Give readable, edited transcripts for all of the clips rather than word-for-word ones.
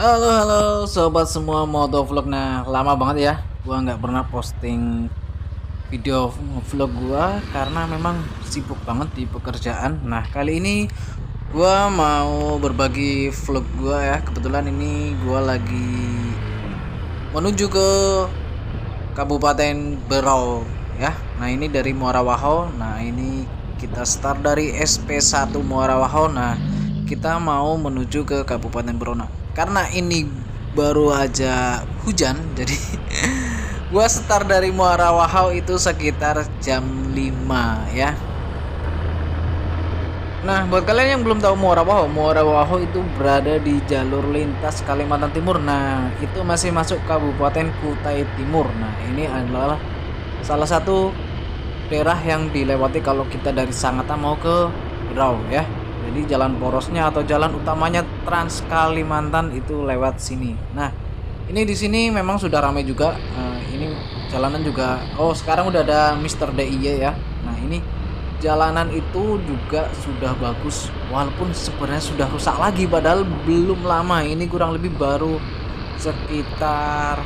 Halo halo sobat semua motovlog. Nah, lama banget ya gua nggak pernah posting video vlog gua karena memang sibuk banget di pekerjaan. Nah, kali ini gua mau berbagi vlog gua ya. Kebetulan ini gua lagi menuju ke Kabupaten Berau ya. Nah, ini dari Muara Waho. Nah, ini kita start dari SP1 Muara Waho. Nah, kita mau menuju ke Kabupaten Berau. Nah, karena ini baru aja hujan, jadi gua start dari Muara Waho itu sekitar jam 5 ya. Nah, buat kalian yang belum tahu Muara Waho itu berada di jalur lintas Kalimantan Timur. Nah, itu masih masuk Kabupaten Kutai Timur. Nah, ini adalah salah satu daerah yang dilewati kalau kita dari Sangatta mau ke Berau ya. Jadi jalan porosnya atau jalan utamanya Trans Kalimantan itu lewat sini. Nah, ini di sini memang sudah ramai juga. Ini jalanan juga. Oh, sekarang udah ada Mister DIY ya. Nah, ini jalanan itu juga sudah bagus walaupun sebenarnya sudah rusak lagi, padahal belum lama ini, kurang lebih baru sekitar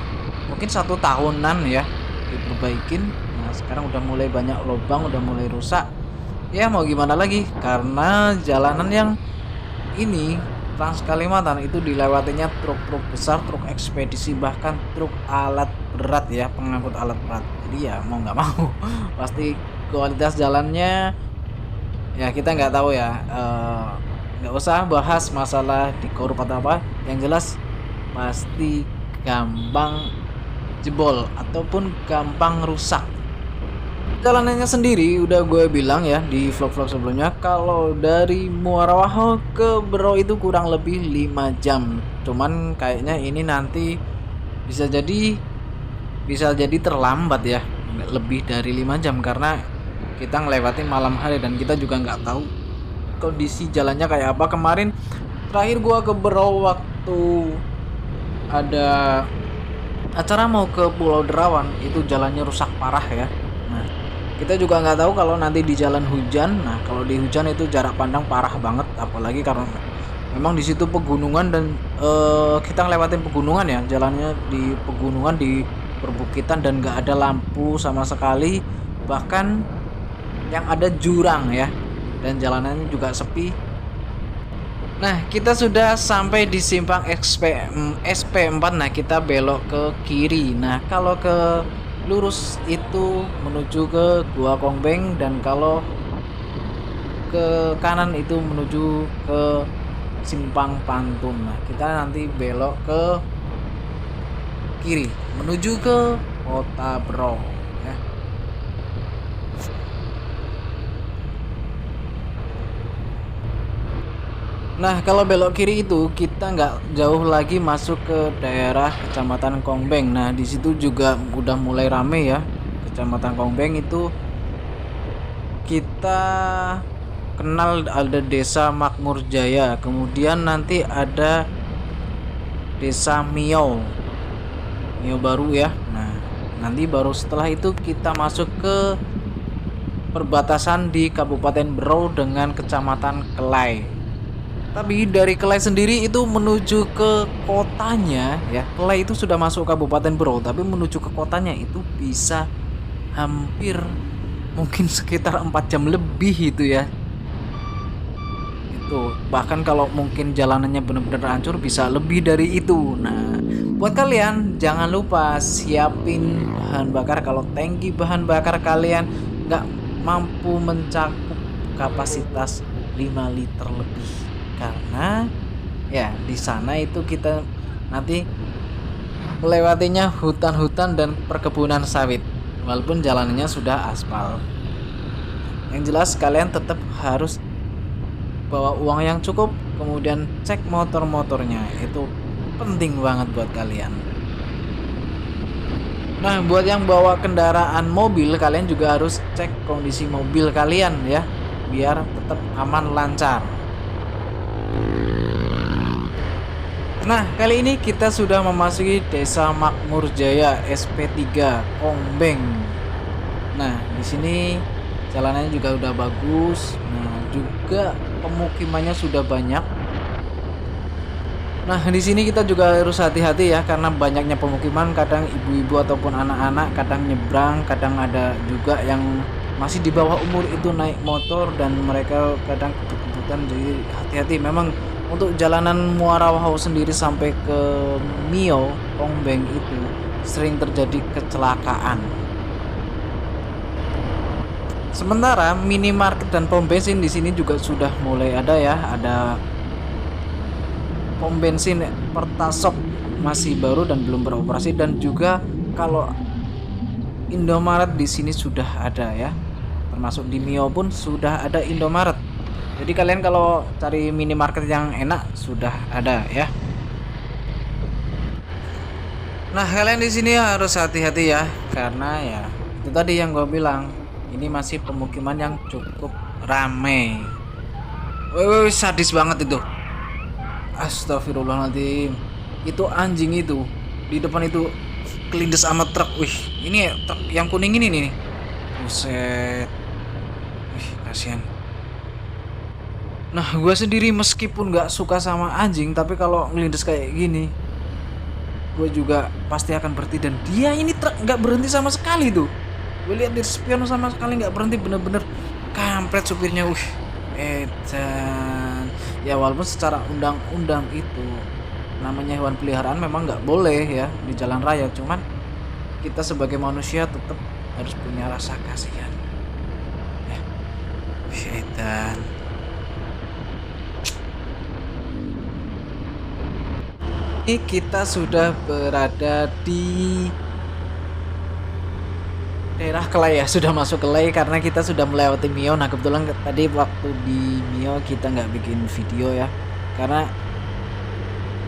mungkin 1 tahunan ya diperbaikin. Nah, sekarang udah mulai banyak lubang, udah mulai rusak ya. Mau gimana lagi, karena jalanan yang ini Trans Kalimantan itu dilewatinya truk-truk besar, truk ekspedisi, bahkan truk alat berat ya, pengangkut alat berat. Jadi ya mau nggak mau pasti kualitas jalannya ya kita nggak tahu ya. Nggak usah bahas masalah di korup atau apa, yang jelas pasti gampang jebol ataupun gampang rusak. Jalanannya sendiri udah gue bilang ya di vlog-vlog sebelumnya, kalau dari Muara Waho ke Berau itu kurang lebih 5 jam. Cuman kayaknya ini nanti bisa jadi terlambat ya, lebih dari 5 jam karena kita ngelewati malam hari dan kita juga nggak tahu kondisi jalannya kayak apa. Kemarin terakhir gua ke Berau waktu ada acara mau ke Pulau Derawan, itu jalannya rusak parah ya. Nah, kita juga nggak tahu kalau nanti di jalan hujan. Nah, kalau di hujan itu jarak pandang parah banget, apalagi karena memang di situ pegunungan dan kita ngelewatin pegunungan ya, jalannya di pegunungan, di perbukitan, dan nggak ada lampu sama sekali, bahkan yang ada jurang ya, dan jalanannya juga sepi. Nah, kita sudah sampai di simpang SP4. Nah, kita belok ke kiri. Nah, kalau ke lurus itu menuju ke Gua Kongbeng, dan kalau ke kanan itu menuju ke Simpang Pantun. Nah, kita nanti belok ke kiri menuju ke Kota Berau ya. Nah, kalau belok kiri itu kita nggak jauh lagi masuk ke daerah Kecamatan Kongbeng. Nah, di situ juga udah mulai rame ya. Kecamatan Kongbeng itu kita kenal ada Desa Makmur Jaya, kemudian nanti ada Desa Mio baru ya. Nah, nanti baru setelah itu kita masuk ke perbatasan di Kabupaten Berau dengan Kecamatan Kelai. Tapi dari Kelai sendiri itu menuju ke kotanya ya. Kelai itu sudah masuk Kabupaten Berau, tapi menuju ke kotanya itu bisa hampir mungkin sekitar 4 jam lebih itu ya. Itu bahkan kalau mungkin jalanannya benar-benar hancur bisa lebih dari itu. Nah, buat kalian jangan lupa siapin bahan bakar kalau tangki bahan bakar kalian nggak mampu mencakup kapasitas 5 liter lebih, karena ya di sana itu kita nanti melewatinya hutan-hutan dan perkebunan sawit walaupun jalanannya sudah aspal. Yang jelas kalian tetap harus bawa uang yang cukup, kemudian cek motor-motornya, itu penting banget buat kalian. Nah, buat yang bawa kendaraan mobil, kalian juga harus cek kondisi mobil kalian ya, biar tetap aman lancar. Nah, kali ini kita sudah memasuki Desa Makmur Jaya SP3 Kongbeng. Nah, di sini jalanannya juga udah bagus. Nah, juga pemukimannya sudah banyak. Nah, di sini kita juga harus hati-hati ya karena banyaknya pemukiman, kadang ibu-ibu ataupun anak-anak kadang nyebrang, kadang ada juga yang masih di bawah umur itu naik motor dan mereka kadang kebut-kebutan. Jadi hati-hati memang untuk jalanan Muara Wahau sendiri sampai ke Mio, Pongbeng itu sering terjadi kecelakaan. Sementara minimarket dan pom bensin di sini juga sudah mulai ada ya, ada pom bensin Pertasok masih baru dan belum beroperasi, dan juga kalau Indomaret di sini sudah ada ya. Termasuk di Mio pun sudah ada Indomaret. Jadi kalian kalau cari minimarket yang enak sudah ada ya. Nah, kalian di sini harus hati-hati ya karena ya itu tadi yang gue bilang, ini masih pemukiman yang cukup ramai. Wih, sadis banget itu. Astagfirullahaladzim. Itu anjing itu di depan itu kelindes sama truk. Wih, ini truk yang kuning ini nih. Buset. Wih, kasihan. Nah, gue sendiri meskipun gak suka sama anjing, tapi kalau ngelindes kayak gini, gue juga pasti akan berhenti. Dan dia ini truk gak berhenti sama sekali tuh. Gue lihat di spion sama sekali gak berhenti, bener-bener kampret supirnya. Wih, edan. Ya walaupun secara undang-undang itu namanya hewan peliharaan memang nggak boleh ya di jalan raya, cuman kita sebagai manusia tetap harus punya rasa kasihan ya. Syaitan. Ini kita sudah berada di daerah Kelai ya, sudah masuk Kelai karena kita sudah melewati Mio. Nah kebetulan tadi waktu di Mio kita nggak bikin video ya karena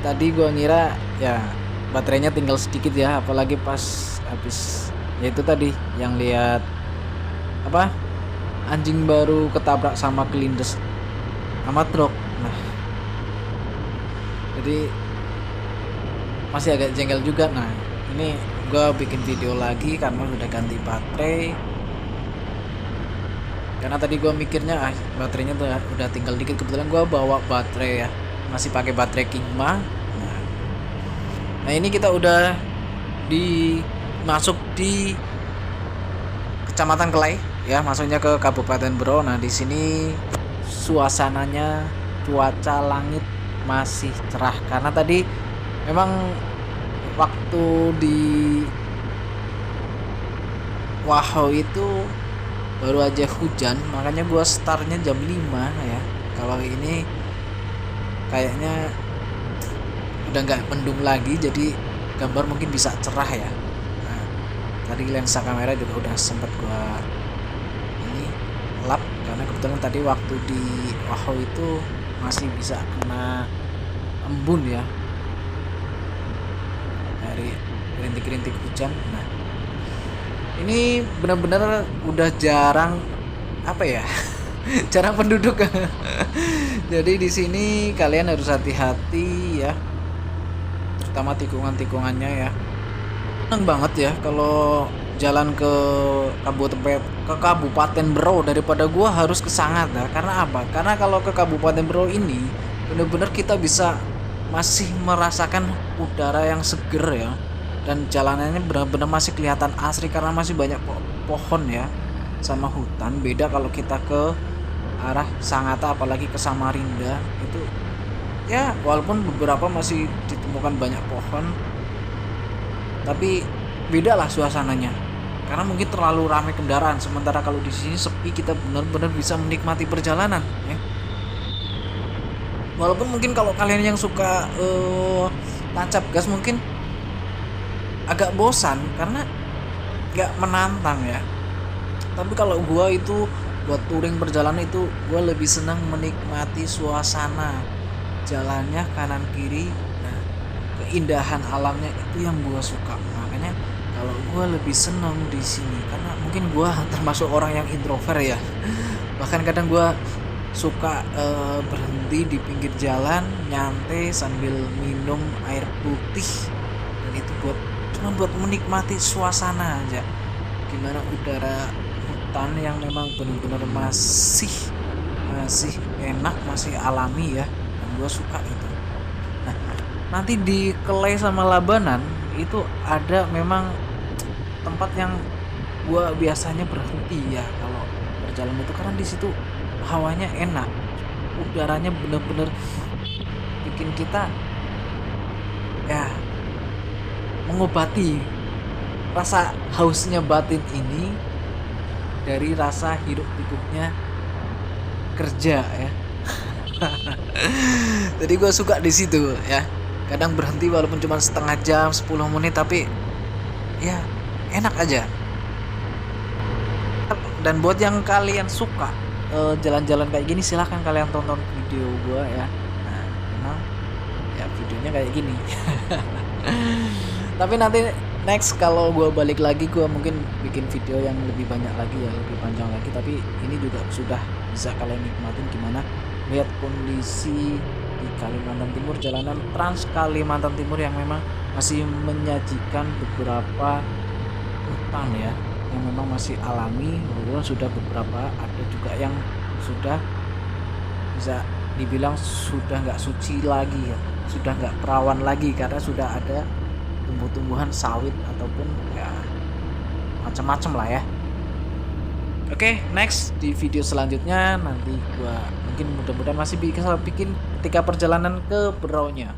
tadi gua ngira ya baterainya tinggal sedikit ya, apalagi pas habis ya itu tadi yang lihat apa anjing baru ketabrak sama kelindes sama truk. Nah jadi masih agak jengkel juga. Nah ini gue bikin video lagi karena udah ganti baterai, karena tadi gue mikirnya baterainya tuh udah tinggal dikit. Kebetulan gue bawa baterai ya, masih pakai baterai Kingma. Nah ini kita udah masuk di Kecamatan Kelai ya, masuknya ke Kabupaten Berau. Nah di sini suasananya, cuaca langit masih cerah karena tadi memang waktu di Wahau itu baru aja hujan, makanya gua startnya jam 5 ya. Kalau ini kayaknya udah nggak mendung lagi, jadi gambar mungkin bisa cerah ya. Nah, tadi lensa kamera juga udah sempat gua ini lap karena kebetulan tadi waktu di Wahau itu masih bisa kena embun ya dari rintik-rintik hujan. Nah ini benar-benar udah jarang apa ya jarang penduduk. Jadi di sini kalian harus hati-hati ya, terutama tikungan-tikungannya ya. Senang banget ya kalau jalan ke Kabupaten Berau daripada gua harus ke Sangat ya. Karena apa? Karena kalau ke Kabupaten Berau ini benar-benar kita bisa masih merasakan udara yang seger ya, dan jalanannya benar-benar masih kelihatan asri karena masih banyak pohon ya sama hutan. Beda kalau kita ke arah Sangatta apalagi ke Samarinda itu ya, walaupun beberapa masih ditemukan banyak pohon tapi beda lah suasananya karena mungkin terlalu ramai kendaraan. Sementara kalau di sini sepi, kita benar-benar bisa menikmati perjalanan ya. Walaupun mungkin kalau kalian yang suka tancap gas mungkin agak bosan karena gak menantang ya. Tapi kalau gua itu buat touring perjalanan itu gua lebih senang menikmati suasana jalannya kanan kiri. Nah keindahan alamnya itu yang gua suka. Makanya kalau gua lebih senang di sini karena mungkin gua termasuk orang yang introvert ya. Bahkan kadang gua suka berhenti di pinggir jalan nyantai sambil minum air putih, dan itu cuma buat menikmati suasana aja. Gimana udara hutan yang memang benar-benar masih enak, masih alami ya, dan gue suka itu. Nah nanti di Kelai sama Labanan itu ada memang tempat yang gua biasanya berhenti ya kalau perjalanan itu, karena di situ hawanya enak, udaranya bener-bener bikin kita ya mengobati rasa hausnya batin ini dari rasa hidup pikuknya kerja ya. Jadi gue suka di situ ya. Kadang berhenti walaupun cuma setengah jam, 10 menit, tapi ya enak aja. Dan buat yang kalian suka jalan-jalan kayak gini, silahkan kalian tonton video gue ya. Nah, memang ya videonya kayak gini. Tapi nanti next kalau gue balik lagi, gue mungkin bikin video yang lebih banyak lagi ya, lebih panjang lagi. Tapi ini juga sudah bisa kalian nikmatin gimana lihat kondisi di Kalimantan Timur, jalanan Trans Kalimantan Timur yang memang masih menyajikan beberapa hutan ya, yang memang masih alami, walaupun sudah beberapa ada juga yang sudah bisa dibilang sudah nggak suci lagi ya, sudah nggak perawan lagi karena sudah ada tumbuh-tumbuhan sawit ataupun ya macam-macam lah ya. Oke, next di video selanjutnya nanti gua mungkin mudah-mudahan masih bisa bikin ketika perjalanan ke Beraunya.